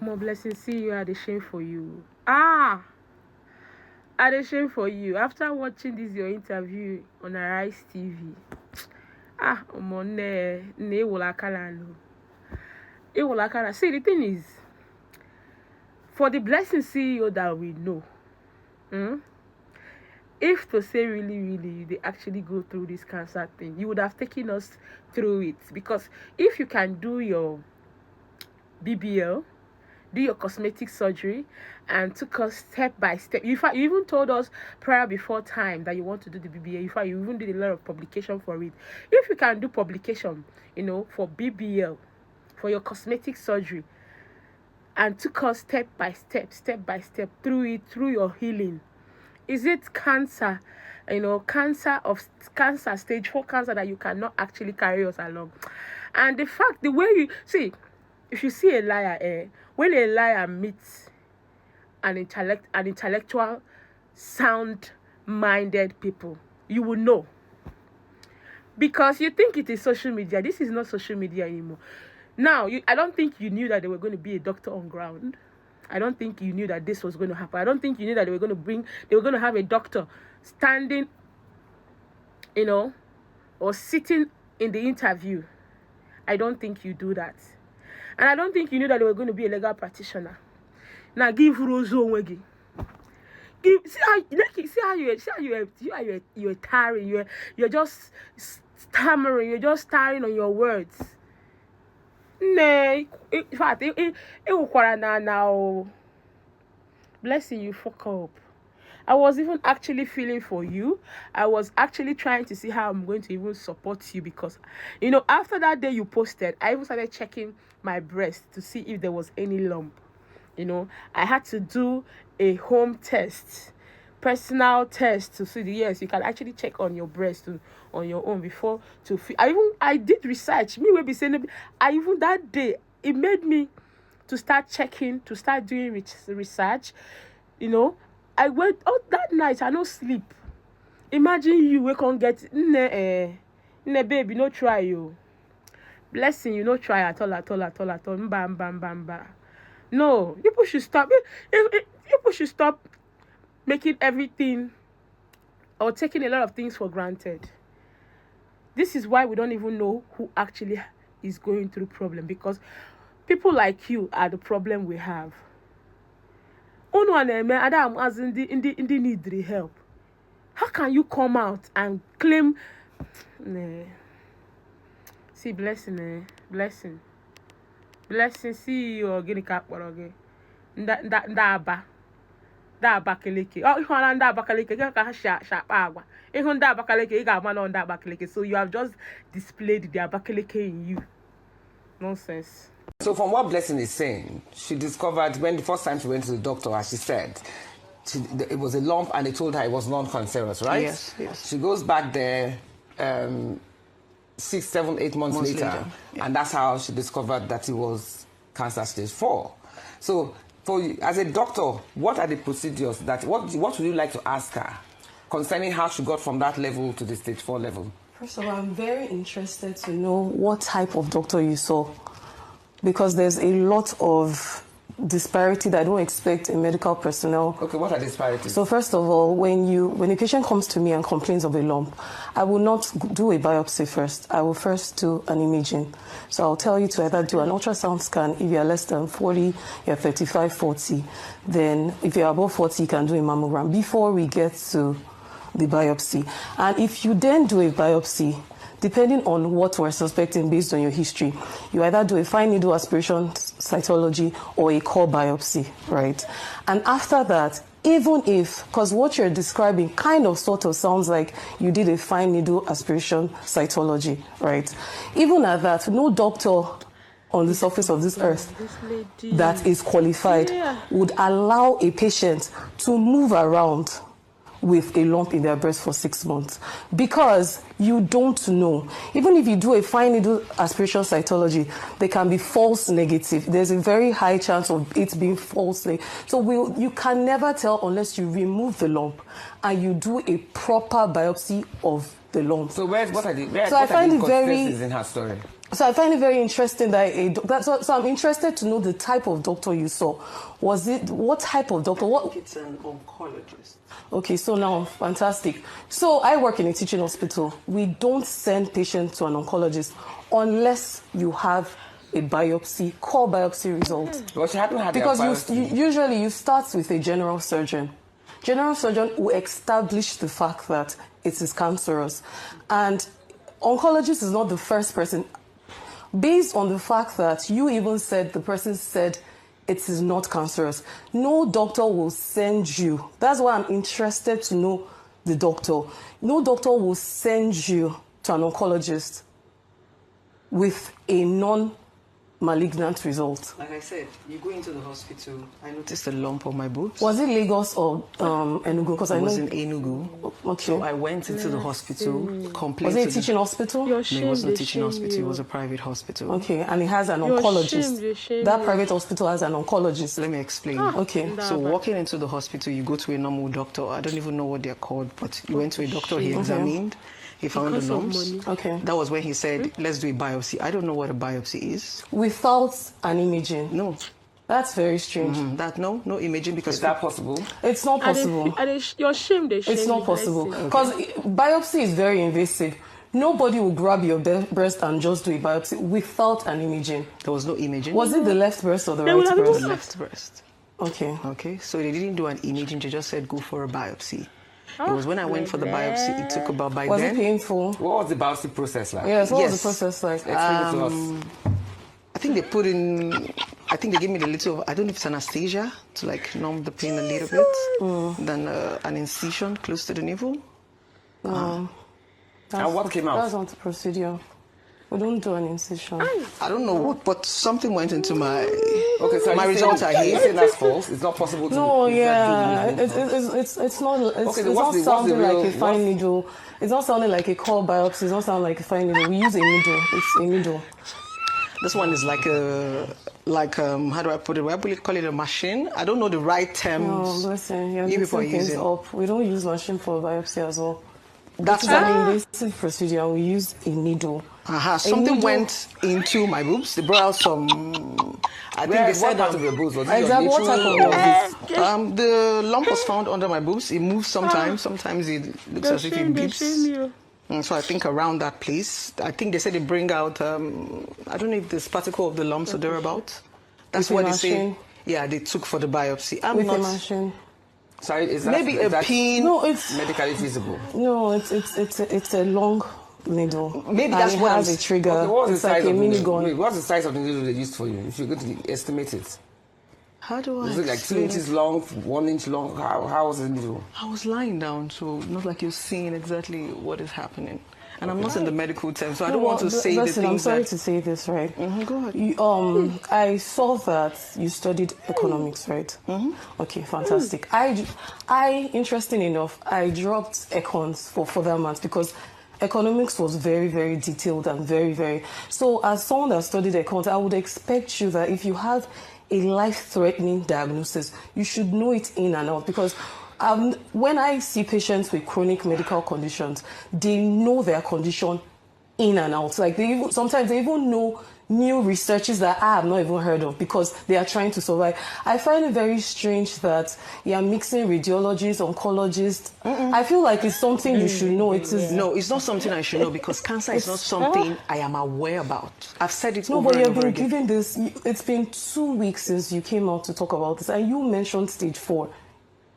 More blessings. See you at the shame for you. At the shame for you. After watching this your interview on Arise TV. See, the thing is, for the Blessing CEO that we know, if to say really they actually go through this cancer thing, you would have taken us through it. Because if you can do your BBL, do your cosmetic surgery, and took us step by step. You even told us prior before time that you want to do the BBL. In fact, you even did a lot of publication for it. If you can do publication, for BBL, for your cosmetic surgery, and took us step by step through it, through your healing. Is it cancer, cancer stage 4 cancer that you cannot actually carry us along? And the way you see, if you see a liar, when a liar meets an intellectual, sound-minded people, you will know. Because you think it is social media. This is not social media anymore. Now, I don't think you knew that there were going to be a doctor on ground. I don't think you knew that this was going to happen. I don't think you knew that they were going to have a doctor standing, or sitting in the interview. I don't think you do that. And I don't think you knew that they were going to be a legal practitioner. Now give Rozo Wegi. See how you're tiring. You're just stammering. You're just staring on your words. In fact, it will now. Blessing, you fuck up. I was even actually feeling for you. I was actually trying to see how I'm going to even support you, because after that day you posted, I even started checking my breast to see if there was any lump. I had to do a home test, personal test, to see yes, you can actually check on your breast on your own before to feel. I did research. Me will be saying, even that day it made me to start checking, to start doing research. I went out that night. I no sleep. Imagine you we can't get baby, no try you. Blessing, you no try at all. Bam. No, people should stop. People should stop making everything or taking a lot of things for granted. This is why we don't even know who actually is going through problem, because people like you are the problem we have. Adam as in the need help. How can you come out and claim? See, blessing. See you getting cap or again. That bakaleke. Oh, you want that bakaleke? You can sharp agua. You want that bakaleke? You got man on that bakaleke. So you have just displayed the bakaleke in you. Nonsense. So from what Blessing is saying, she discovered when the first time she went to the doctor, as she said, it was a lump, and they told her it was non-cancerous, right? Yes. She goes back there 6, 7, 8 months later. Yeah. And that's how she discovered that it was cancer stage 4. So for you, as a doctor, what are the procedures what would you like to ask her concerning how she got from that level to the stage 4 level? First of all, I'm very interested to know what type of doctor you saw, because there's a lot of disparity that I don't expect in medical personnel. Okay, what are disparities? So first of all, when a patient comes to me and complains of a lump, I will not do a biopsy first. I will first do an imaging. So I'll tell you to either do an ultrasound scan if you're less than 40, you're 35, 40. Then if you're above 40, you can do a mammogram before we get to the biopsy. And if you then do a biopsy, depending on what we're suspecting based on your history, you either do a fine needle aspiration cytology or a core biopsy, right? And after that, even if, because what you're describing kind of sort of sounds like you did a fine needle aspiration cytology, right? Even at that, no doctor on the surface of this earth that is qualified would allow a patient to move around with a lump in their breast for 6 months, because you don't know. Even if you do a fine needle aspiration cytology, they can be false negative. There's a very high chance of it being false negative. So you can never tell unless you remove the lump and you do a proper biopsy of the lump. So what are the in her story? So I find it very interesting that so I'm interested to know the type of doctor you saw. What type of doctor? What? It's an oncologist. Okay, so now fantastic. So I work in a teaching hospital. We don't send patients to an oncologist unless you have a core biopsy result. Well, she hadn't had Because usually you start with a general surgeon. General surgeon will establish the fact that it is cancerous. And oncologist is not the first person. Based on the fact that you even said, the person said it is not cancerous, no doctor will send you. That's why I'm interested to know the doctor. No doctor will send you to an oncologist with a non-malignant result. Like I said, you go into the hospital, I noticed a lump on my boobs. Was it Lagos or Enugu? Because I was know in Enugu. Okay. So I went into the hospital, complained Was it a to teaching hospital? You're No, it wasn't a they teaching shame hospital, you. it was a private hospital. Okay, and it has an You're oncologist. ashamed, shame That you. private hospital has an oncologist. Let me explain. Okay. So walking into the hospital, you go to a normal doctor. I don't even know what they're called, but you went to a doctor, he examined, he found Because the of lumps. money. Okay. That was when he said, let's do a biopsy. I don't know what a biopsy is. Without an imaging. No. That's very strange. No imaging because Is that possible? It's not possible. You're ashamed, they shame It's not you, possible. bless you. Because biopsy is very invasive. Nobody will grab your breast and just do a biopsy without an imaging. there was no imaging. Was it the left breast or the They will right have the breast? even- left breast? Okay. Okay, so they didn't do an imaging, they just said go for a biopsy. It was when I went for the biopsy, it took about by Was then. it painful? What was the biopsy process like? Yes, what was Yes. the process like? Explain it to us. I think they put in, I think they gave me the little, I don't know if it's anesthesia to like numb the pain a little bit. Then an incision close to the navel. And what came out? That's not the procedure. We don't do an incision. I don't know what, but something went into my. Okay, so My results are Are you here. saying that's false? It's not possible to. No, yeah, do this. it's not. It's, Okay, it's then not sounding real- like a fine needle. It's not sounding like a core biopsy. It's not sounding like a fine needle. We use a needle. It's a needle. This one is like a, how do I put it? Why would you call it a machine? I don't know the right terms. Oh, listen, you're You people are mixing things using. up. We don't use machine for biopsy as well. That's It's an invasive procedure. We use a needle. Something needle- went into my boobs. They brought out some. I think Where, they said what part of your boobs? Was it Exactly. your What type mitral of or- your boobs? The lump was found under my boobs. It moves sometimes. Sometimes it looks as if it They shame beeps. you. And so I think around that place, I think they said they bring out, I don't know if this particle of the lumps or thereabouts. That's With a what they say. machine? Yeah, they took for the biopsy. I'm With not. a machine. Sorry, is that Maybe a pin. No, it's medically feasible? no, it's a long needle. Maybe And that's it what has I'm- a trigger. Okay, what's It's the like size a of the mini needle? gun. Wait, what's the size of the needle they used for you? If you're going to estimate it, How do I is it like 2 explain inches it? long, 1 inch long? How was the needle? I was lying down, so not like you're seeing exactly what is happening. And I'm not in the medical term, so I don't want to say the Listen, I'm things sorry that. to say this, right? Go ahead. I saw that you studied economics, right? Okay, fantastic. Interesting enough, I dropped econs for further maths because economics was very, very detailed and very, very. So, as someone that studied econs, I would expect you that if you have a life-threatening diagnosis, you should know it in and out because. When I see patients with chronic medical conditions, they know their condition in and out. Like sometimes they even know new researches that I have not even heard of because they are trying to survive. I find it very strange that you are mixing radiologists, oncologists. I feel like it's something you should know. It is No, it's not something I should know because cancer is not something I am aware about. I've said it No, over but and you've over been again. given this. It's been 2 weeks since you came out to talk about this, and you mentioned stage 4.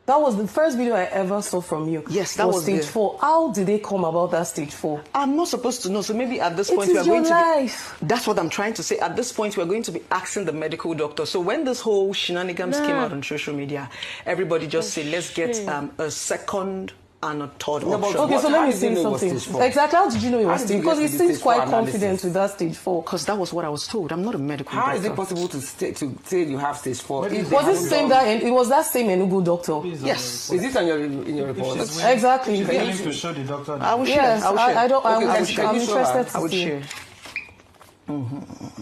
That was the first video I ever saw from you. Yes, that was stage the- 4. How did they come about that stage 4? I'm not supposed to know, so maybe at this It point we is are going your to. life. That's what I'm trying to say. At this point, we are going to be asking the medical doctor. So when this whole shenanigans came out on social media, everybody just said, let's get a second and a third No, but option. Okay, so How let me did you say know it was something. stage 4? Exactly. How did you know it How was did stage? you Because get he to the seems stage 4 quite confident analysis? with that stage 4. Because that was what I was told. I'm not a medical How doctor. is it possible to say you have stage 4? if they Was it haven't same done- that it was that same Enugu doctor? Yes. Is this on in your report? Exactly. She's willing to show the doctor that. I will share. Yes, I will share. I don't. Okay, I'm can you show interested her? to I would see. share.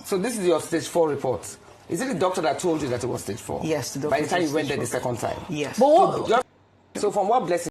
So this is your stage 4 report. Is it the doctor that told you that it was stage 4? Yes, the By doctor the time you said went there stage the second time. Yes. But what? So from what blessing